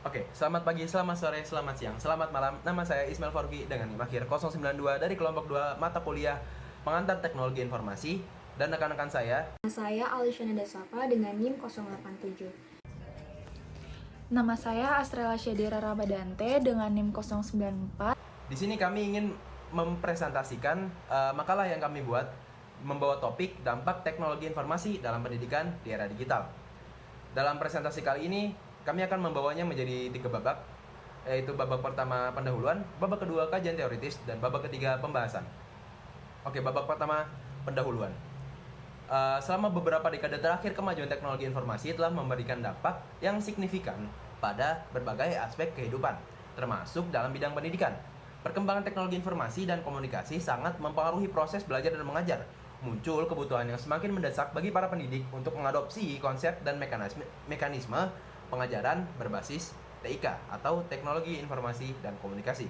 Oke, selamat pagi, selamat sore, selamat siang, selamat malam. Nama saya Ismail Forgi dengan NIM akhir 092 dari kelompok 2 mata kuliah Pengantar Teknologi Informasi, dan rekan-rekan saya. Saya Alisyana Dasapa dengan NIM 087. Nama saya Astrela Syedira Ramadante dengan NIM 094. Di sini kami ingin mempresentasikan makalah yang kami buat membawa topik dampak teknologi informasi dalam pendidikan di era digital. Dalam presentasi kali ini, kami akan membawanya menjadi 3 babak, yaitu babak pertama pendahuluan, babak kedua kajian teoritis, dan babak ketiga pembahasan. Oke, babak pertama pendahuluan. Selama beberapa dekade terakhir, kemajuan teknologi informasi telah memberikan dampak yang signifikan pada berbagai aspek kehidupan, termasuk dalam bidang pendidikan. Perkembangan teknologi informasi dan komunikasi sangat mempengaruhi proses belajar dan mengajar. Muncul kebutuhan yang semakin mendesak bagi para pendidik untuk mengadopsi konsep dan mekanisme pengajaran berbasis TIK atau Teknologi Informasi dan Komunikasi.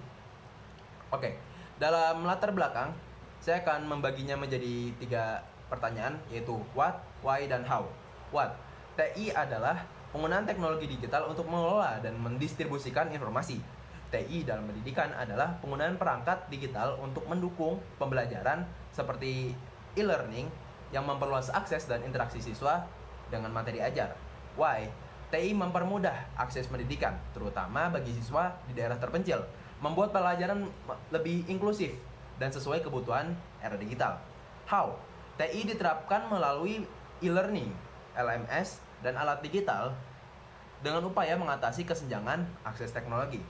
Oke, dalam latar belakang, saya akan membaginya menjadi 3 pertanyaan, yaitu what, why, dan how. What? TI adalah penggunaan teknologi digital untuk mengelola dan mendistribusikan informasi. TI dalam pendidikan adalah penggunaan perangkat digital untuk mendukung pembelajaran seperti e-learning yang memperluas akses dan interaksi siswa dengan materi ajar. Why? TI mempermudah akses pendidikan, terutama bagi siswa di daerah terpencil, membuat pelajaran lebih inklusif dan sesuai kebutuhan era digital. How? TI diterapkan melalui e-learning, LMS, dan alat digital dengan upaya mengatasi kesenjangan akses teknologi.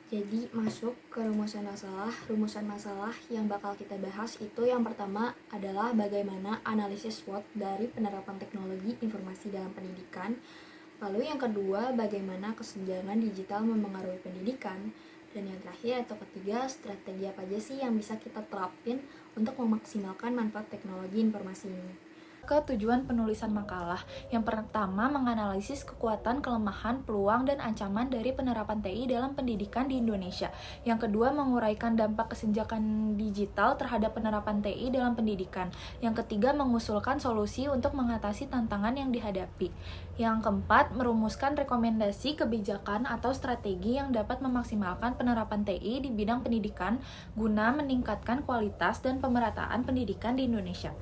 Jadi masuk ke rumusan masalah yang bakal kita bahas itu yang pertama adalah bagaimana analisis SWOT dari penerapan teknologi informasi dalam pendidikan. Lalu yang kedua, bagaimana kesenjangan digital memengaruhi pendidikan. Dan yang terakhir atau ketiga, strategi apa aja sih yang bisa kita terapin untuk memaksimalkan manfaat teknologi informasi ini. Ke tujuan penulisan makalah. Yang pertama, menganalisis kekuatan, kelemahan, peluang, dan ancaman dari penerapan TI dalam pendidikan di Indonesia. Yang kedua, menguraikan dampak kesenjangan digital terhadap penerapan TI dalam pendidikan. Yang ketiga, mengusulkan solusi untuk mengatasi tantangan yang dihadapi. Yang keempat, merumuskan rekomendasi kebijakan atau strategi yang dapat memaksimalkan penerapan TI di bidang pendidikan guna meningkatkan kualitas dan pemerataan pendidikan di Indonesia.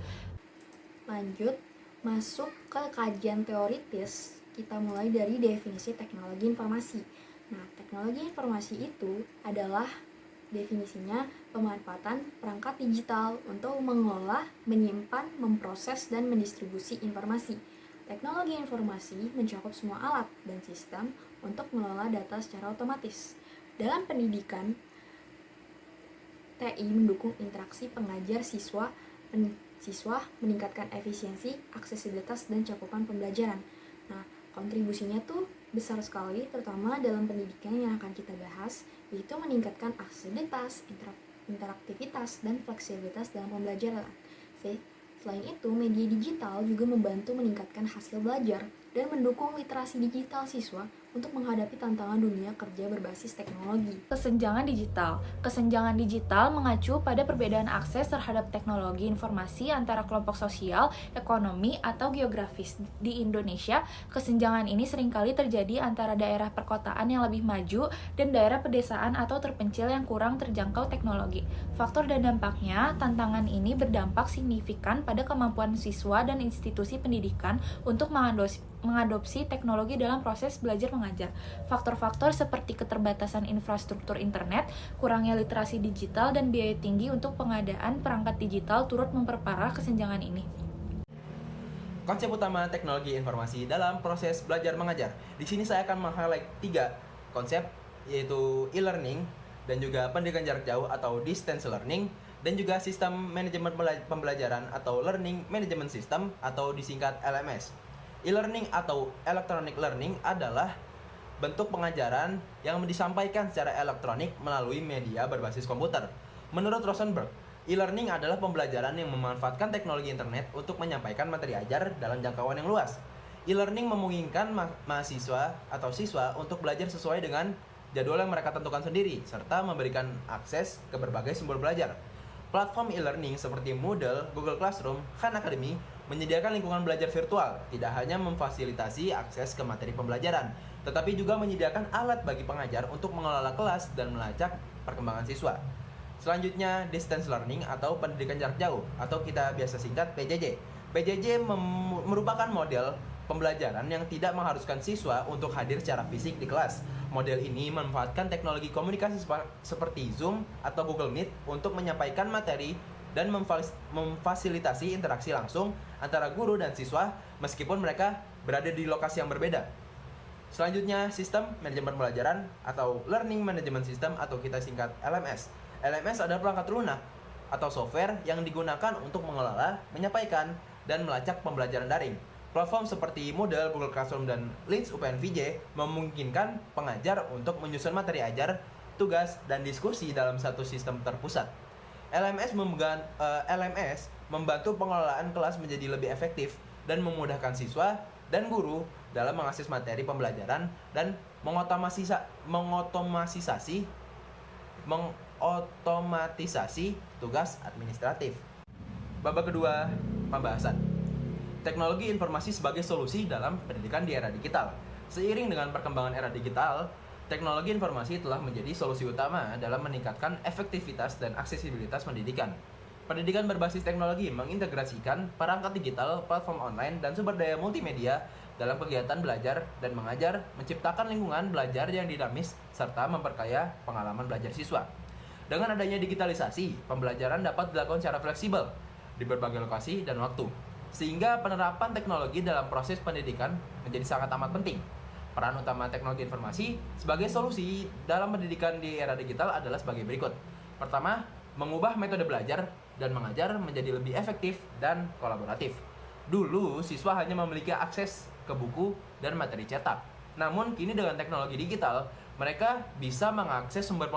Lanjut, masuk ke kajian teoritis, kita mulai dari definisi teknologi informasi. Nah, teknologi informasi itu adalah definisinya pemanfaatan perangkat digital untuk mengelola, menyimpan, memproses, dan mendistribusi informasi. Teknologi informasi mencakup semua alat dan sistem untuk mengelola data secara otomatis. Dalam pendidikan, TI mendukung interaksi pengajar siswa meningkatkan efisiensi, aksesibilitas, dan cakupan pembelajaran. Nah, kontribusinya tuh besar sekali, terutama dalam pendidikan yang akan kita bahas, yaitu meningkatkan aksesibilitas, interaktivitas, dan fleksibilitas dalam pembelajaran. Selain itu, media digital juga membantu meningkatkan hasil belajar dan mendukung literasi digital siswa untuk menghadapi tantangan dunia kerja berbasis teknologi. Kesenjangan digital. Kesenjangan digital mengacu pada perbedaan akses terhadap teknologi informasi antara kelompok sosial, ekonomi, atau geografis. Di Indonesia, kesenjangan ini seringkali terjadi antara daerah perkotaan yang lebih maju dan daerah pedesaan atau terpencil yang kurang terjangkau teknologi. Faktor dan dampaknya, tantangan ini berdampak signifikan pada kemampuan siswa dan institusi pendidikan untuk mengadopsi teknologi dalam proses belajar mengajar. Faktor-faktor seperti keterbatasan infrastruktur internet, kurangnya literasi digital, dan biaya tinggi untuk pengadaan perangkat digital turut memperparah kesenjangan ini. Konsep utama teknologi informasi dalam proses belajar mengajar. Di sini saya akan meng-highlight 3 konsep, yaitu e-learning dan juga pendidikan jarak jauh atau distance learning, dan juga sistem manajemen pembelajaran atau learning management system atau disingkat LMS. E-learning atau electronic learning adalah bentuk pengajaran yang disampaikan secara elektronik melalui media berbasis komputer. Menurut Rosenberg, e-learning adalah pembelajaran yang memanfaatkan teknologi internet untuk menyampaikan materi ajar dalam jangkauan yang luas. E-learning memungkinkan mahasiswa atau siswa untuk belajar sesuai dengan jadwal yang mereka tentukan sendiri, serta memberikan akses ke berbagai sumber belajar. Platform e-learning seperti Moodle, Google Classroom, Khan Academy menyediakan lingkungan belajar virtual, tidak hanya memfasilitasi akses ke materi pembelajaran, tetapi juga menyediakan alat bagi pengajar untuk mengelola kelas dan melacak perkembangan siswa. Selanjutnya, distance learning atau pendidikan jarak jauh atau kita biasa singkat PJJ. PJJ merupakan model pembelajaran yang tidak mengharuskan siswa untuk hadir secara fisik di kelas. Model ini memanfaatkan teknologi komunikasi seperti Zoom atau Google Meet untuk menyampaikan materi dan memfasilitasi interaksi langsung antara guru dan siswa meskipun mereka berada di lokasi yang berbeda. Selanjutnya, sistem manajemen pembelajaran atau Learning Management System atau kita singkat LMS. LMS adalah perangkat lunak atau software yang digunakan untuk mengelola, menyampaikan, dan melacak pembelajaran daring. Platform seperti Moodle, Google Classroom, dan Lynx UPNVJ memungkinkan pengajar untuk menyusun materi ajar, tugas, dan diskusi dalam satu sistem terpusat. LMS membantu pengelolaan kelas menjadi lebih efektif dan memudahkan siswa dan guru dalam mengakses materi pembelajaran dan mengotomatisasi tugas administratif. Babak kedua, pembahasan. Teknologi informasi sebagai solusi dalam pendidikan di era digital. Seiring dengan perkembangan era digital, teknologi informasi telah menjadi solusi utama dalam meningkatkan efektivitas dan aksesibilitas pendidikan. Pendidikan berbasis teknologi mengintegrasikan perangkat digital, platform online, dan sumber daya multimedia dalam kegiatan belajar dan mengajar, menciptakan lingkungan belajar yang dinamis, serta memperkaya pengalaman belajar siswa. Dengan adanya digitalisasi, pembelajaran dapat dilakukan secara fleksibel di berbagai lokasi dan waktu, sehingga penerapan teknologi dalam proses pendidikan menjadi sangat amat penting. Peran utama teknologi informasi sebagai solusi dalam pendidikan di era digital adalah sebagai berikut. Pertama, mengubah metode belajar dan mengajar menjadi lebih efektif dan kolaboratif. Dulu, siswa hanya memiliki akses ke buku dan materi cetak. Namun, kini dengan teknologi digital, mereka bisa mengakses sumber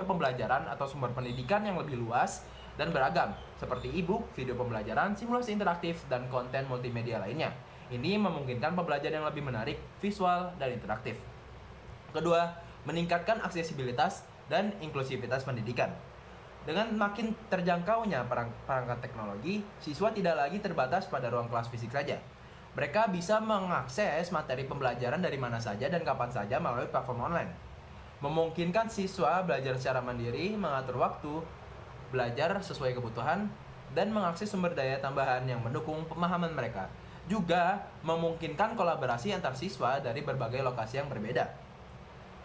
pembelajaran atau sumber pendidikan yang lebih luas dan beragam, seperti e-book, video pembelajaran, simulasi interaktif, dan konten multimedia lainnya. Ini memungkinkan pembelajaran yang lebih menarik, visual, dan interaktif. Kedua, meningkatkan aksesibilitas dan inklusivitas pendidikan. Dengan makin terjangkaunya perangkat teknologi, siswa tidak lagi terbatas pada ruang kelas fisik saja. Mereka bisa mengakses materi pembelajaran dari mana saja dan kapan saja melalui platform online. Memungkinkan siswa belajar secara mandiri, mengatur waktu, belajar sesuai kebutuhan, dan mengakses sumber daya tambahan yang mendukung pemahaman mereka. Juga memungkinkan kolaborasi antar siswa dari berbagai lokasi yang berbeda.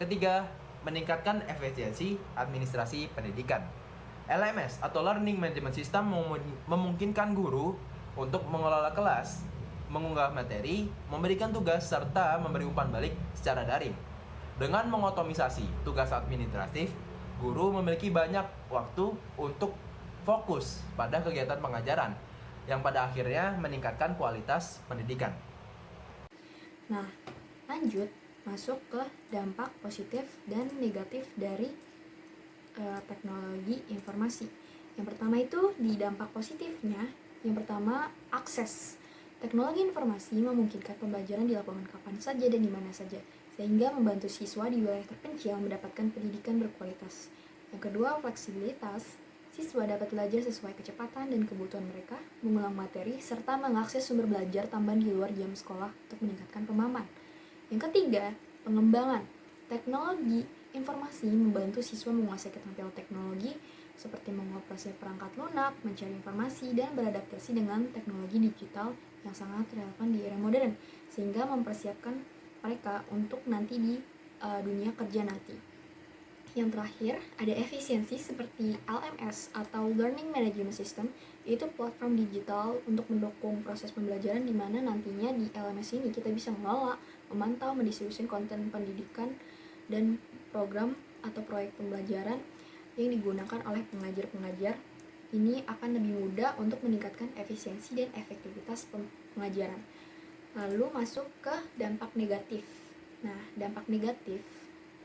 Ketiga, meningkatkan efisiensi administrasi pendidikan. LMS atau Learning Management System memungkinkan guru untuk mengelola kelas, mengunggah materi, memberikan tugas, serta memberi umpan balik secara daring. Dengan mengotomisasi tugas administratif, guru memiliki banyak waktu untuk fokus pada kegiatan pengajaran yang pada akhirnya meningkatkan kualitas pendidikan. Nah, lanjut masuk ke dampak positif dan negatif dari teknologi informasi. Yang pertama itu di dampak positifnya, yang pertama akses. Teknologi informasi memungkinkan pembelajaran dilakukan kapan saja dan di mana saja, sehingga membantu siswa di wilayah terpencil mendapatkan pendidikan berkualitas. Yang kedua, fleksibilitas. Siswa dapat belajar sesuai kecepatan dan kebutuhan mereka, mengulang materi, serta mengakses sumber belajar tambahan di luar jam sekolah untuk meningkatkan pemahaman. Yang ketiga, pengembangan. Teknologi informasi membantu siswa menguasai keterampilan teknologi seperti mengoperasi perangkat lunak, mencari informasi, dan beradaptasi dengan teknologi digital yang sangat relevan di era modern, sehingga mempersiapkan mereka untuk nanti di dunia kerja nanti. Yang terakhir, ada efisiensi seperti LMS atau Learning Management System, yaitu platform digital untuk mendukung proses pembelajaran di mana nantinya di LMS ini kita bisa mengelola, memantau, mendistribusikan konten pendidikan dan program atau proyek pembelajaran yang digunakan oleh pengajar-pengajar. Ini akan lebih mudah untuk meningkatkan efisiensi dan efektivitas pengajaran. Lalu masuk ke dampak negatif. Nah, dampak negatif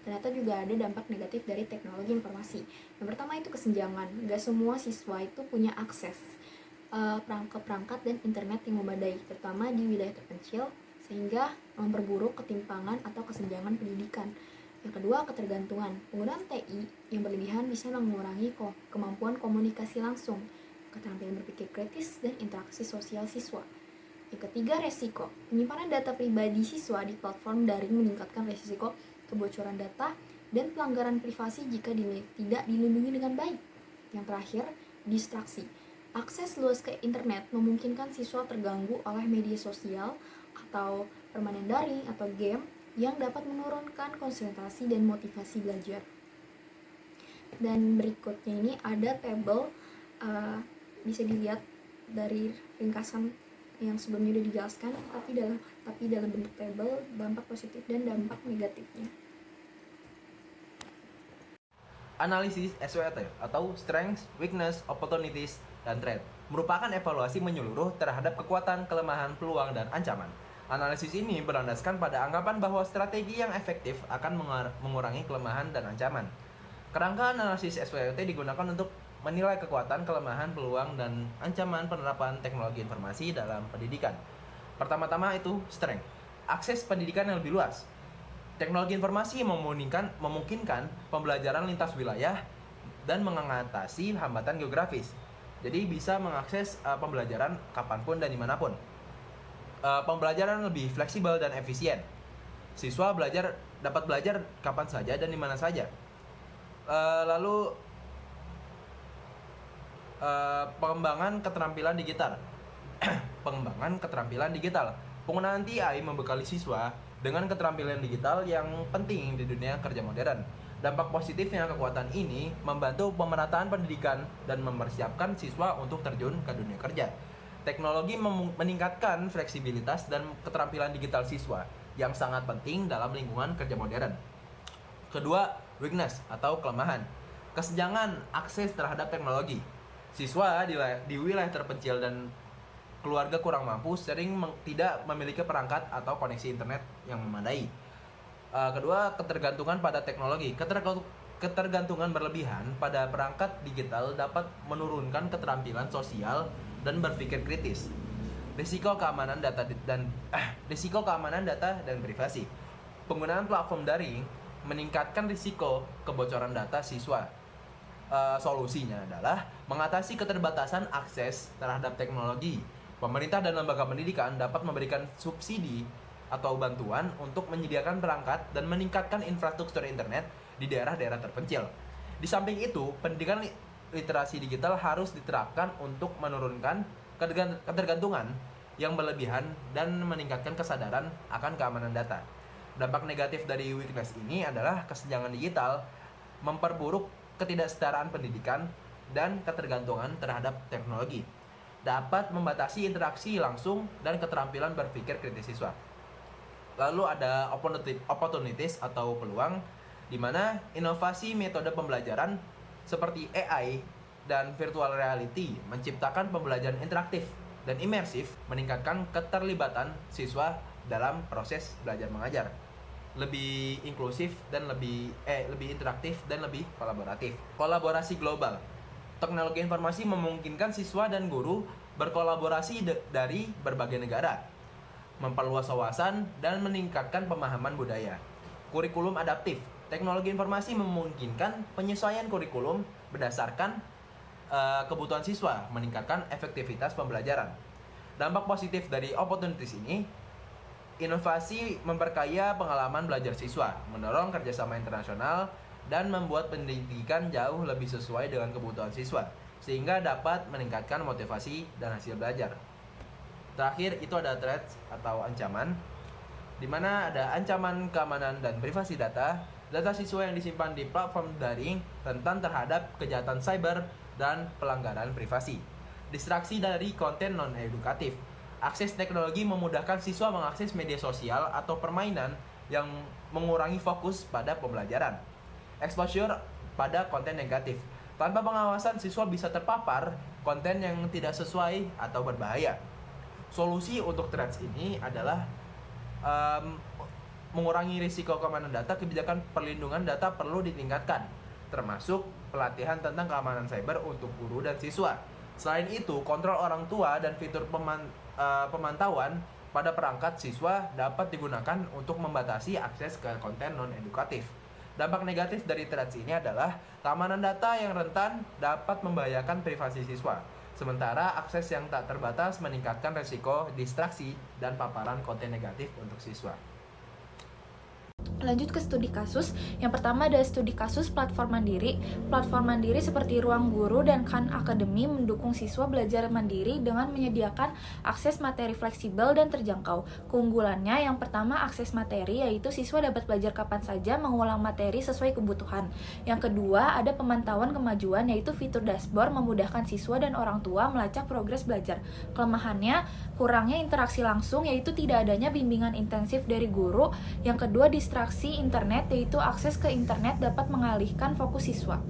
ternyata juga ada dampak negatif dari teknologi informasi. Yang pertama itu kesenjangan. Gak semua siswa itu punya akses perangkat dan internet yang memadai, terutama di wilayah terpencil, sehingga memperburuk ketimpangan atau kesenjangan pendidikan. Yang kedua, ketergantungan. Penggunaan TI yang berlebihan bisa mengurangi kemampuan komunikasi langsung, keterampilan berpikir kritis, dan interaksi sosial siswa. Yang ketiga, resiko. Penyimpanan data pribadi siswa di platform daring meningkatkan resiko kebocoran data dan pelanggaran privasi jika tidak dilindungi dengan baik. Yang terakhir, distraksi. Akses luas ke internet memungkinkan siswa terganggu oleh media sosial atau permainan daring atau game yang dapat menurunkan konsentrasi dan motivasi belajar. Dan berikutnya ini ada tabel, bisa dilihat dari ringkasan yang sebelumnya sudah dijelaskan, tapi dalam bentuk tabel dampak positif dan dampak negatifnya. Analisis SWOT atau Strengths, Weakness, Opportunities, dan Threat merupakan evaluasi menyeluruh terhadap kekuatan, kelemahan, peluang, dan ancaman. Analisis ini berlandaskan pada anggapan bahwa strategi yang efektif akan mengurangi kelemahan dan ancaman. Kerangka analisis SWOT digunakan untuk menilai kekuatan, kelemahan, peluang, dan ancaman penerapan teknologi informasi dalam pendidikan. Pertama-tama itu strength, akses pendidikan yang lebih luas. Teknologi informasi memungkinkan pembelajaran lintas wilayah dan mengatasi hambatan geografis. Jadi bisa mengakses pembelajaran kapanpun dan dimanapun. Pembelajaran lebih fleksibel dan efisien. Siswa dapat belajar kapan saja dan di mana saja. Pengembangan keterampilan digital. Pengembangan keterampilan digital. Penggunaan TI membekali siswa dengan keterampilan digital yang penting di dunia kerja modern. Dampak positifnya kekuatan ini membantu pemerataan pendidikan dan mempersiapkan siswa untuk terjun ke dunia kerja. Teknologi meningkatkan fleksibilitas dan keterampilan digital siswa yang sangat penting dalam lingkungan kerja modern. Kedua, weakness atau kelemahan. Kesenjangan akses terhadap teknologi. Siswa di wilayah terpencil dan keluarga kurang mampu sering tidak memiliki perangkat atau koneksi internet yang memadai. Kedua, ketergantungan pada teknologi. Ketergantungan berlebihan pada perangkat digital dapat menurunkan keterampilan sosial dan berpikir kritis. Risiko keamanan data dan privasi. Penggunaan platform daring meningkatkan risiko kebocoran data siswa. Solusinya adalah mengatasi keterbatasan akses terhadap teknologi. Pemerintah dan lembaga pendidikan dapat memberikan subsidi atau bantuan untuk menyediakan perangkat dan meningkatkan infrastruktur internet di daerah-daerah terpencil. Di samping itu, pendidikan literasi digital harus diterapkan untuk menurunkan ketergantungan yang berlebihan dan meningkatkan kesadaran akan keamanan data. Dampak negatif dari weakness ini adalah kesenjangan digital, memperburuk ketidaksetaraan pendidikan, dan ketergantungan terhadap teknologi. Dapat membatasi interaksi langsung dan keterampilan berpikir kritis siswa. Lalu ada opportunities atau peluang, di mana inovasi metode pembelajaran seperti AI dan virtual reality menciptakan pembelajaran interaktif dan imersif, meningkatkan keterlibatan siswa dalam proses belajar mengajar, lebih inklusif dan lebih interaktif dan lebih kolaboratif. Kolaborasi global. Teknologi informasi memungkinkan siswa dan guru berkolaborasi dari berbagai negara, memperluas wawasan dan meningkatkan pemahaman budaya. Kurikulum adaptif. Teknologi informasi memungkinkan penyesuaian kurikulum berdasarkan kebutuhan siswa, meningkatkan efektivitas pembelajaran. Dampak positif dari opportunities ini, inovasi memperkaya pengalaman belajar siswa, mendorong kerjasama internasional, dan membuat pendidikan jauh lebih sesuai dengan kebutuhan siswa, sehingga dapat meningkatkan motivasi dan hasil belajar. Terakhir itu ada threats atau ancaman, di mana ada ancaman keamanan dan privasi data. Data siswa yang disimpan di platform daring rentan terhadap kejahatan cyber dan pelanggaran privasi. Distraksi dari konten non-edukatif. Akses teknologi memudahkan siswa mengakses media sosial atau permainan yang mengurangi fokus pada pembelajaran. Exposure pada konten negatif. Tanpa pengawasan, siswa bisa terpapar konten yang tidak sesuai atau berbahaya. Solusi untuk threats ini adalah mengurangi risiko keamanan data. Kebijakan perlindungan data perlu ditingkatkan, termasuk pelatihan tentang keamanan cyber untuk guru dan siswa. Selain itu, kontrol orang tua dan fitur pemantauan pada perangkat siswa dapat digunakan untuk membatasi akses ke konten non-edukatif. Dampak negatif dari threats ini adalah keamanan data yang rentan dapat membahayakan privasi siswa, Sementara akses yang tak terbatas meningkatkan resiko distraksi dan paparan konten negatif untuk siswa. Lanjut ke studi kasus. Yang pertama ada studi kasus platform mandiri. Platform mandiri seperti Ruang Guru dan Khan Academy mendukung siswa belajar mandiri dengan menyediakan akses materi fleksibel dan terjangkau. Keunggulannya yang pertama akses materi, yaitu siswa dapat belajar kapan saja mengulang materi sesuai kebutuhan. Yang kedua ada pemantauan kemajuan, yaitu fitur dashboard memudahkan siswa dan orang tua melacak progres belajar. Kelemahannya kurangnya interaksi langsung, yaitu tidak adanya bimbingan intensif dari guru. Yang kedua distraksi internet, yaitu akses ke internet dapat mengalihkan fokus siswa.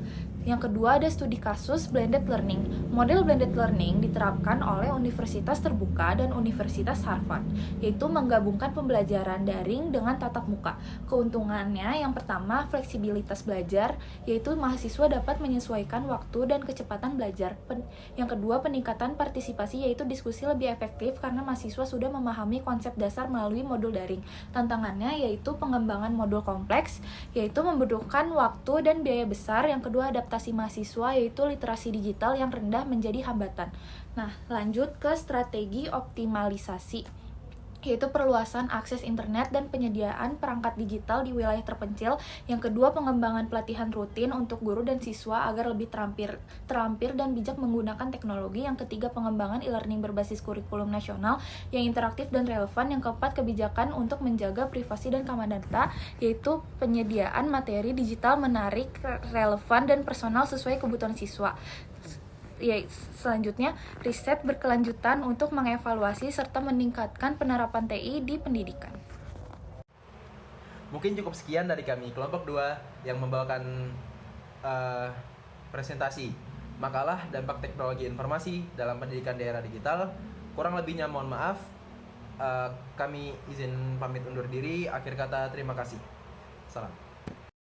Yang kedua ada studi kasus blended learning. Model blended learning diterapkan oleh Universitas Terbuka dan Universitas Harvard, yaitu menggabungkan pembelajaran daring dengan tatap muka. Keuntungannya yang pertama fleksibilitas belajar, yaitu mahasiswa dapat menyesuaikan waktu dan kecepatan belajar. Yang kedua peningkatan partisipasi, yaitu diskusi lebih efektif karena mahasiswa sudah memahami konsep dasar melalui modul daring. Tantangannya yaitu pengembangan modul kompleks, yaitu membutuhkan waktu dan biaya besar. Yang kedua adaptasi mahasiswa, yaitu literasi digital yang rendah menjadi hambatan. Nah, lanjut ke strategi optimalisasi, yaitu perluasan akses internet dan penyediaan perangkat digital di wilayah terpencil. Yang kedua, pengembangan pelatihan rutin untuk guru dan siswa agar lebih terampil dan bijak menggunakan teknologi. Yang ketiga, pengembangan e-learning berbasis kurikulum nasional yang interaktif dan relevan. Yang keempat, kebijakan untuk menjaga privasi dan keamanan data, yaitu penyediaan materi digital menarik, relevan, dan personal sesuai kebutuhan siswa. Selanjutnya, riset berkelanjutan untuk mengevaluasi serta meningkatkan penerapan TI di pendidikan. Mungkin cukup sekian dari kami kelompok 2 yang membawakan presentasi makalah dampak teknologi informasi dalam pendidikan daerah digital. Kurang lebihnya mohon maaf. Kami izin pamit undur diri. Akhir kata terima kasih. Salam.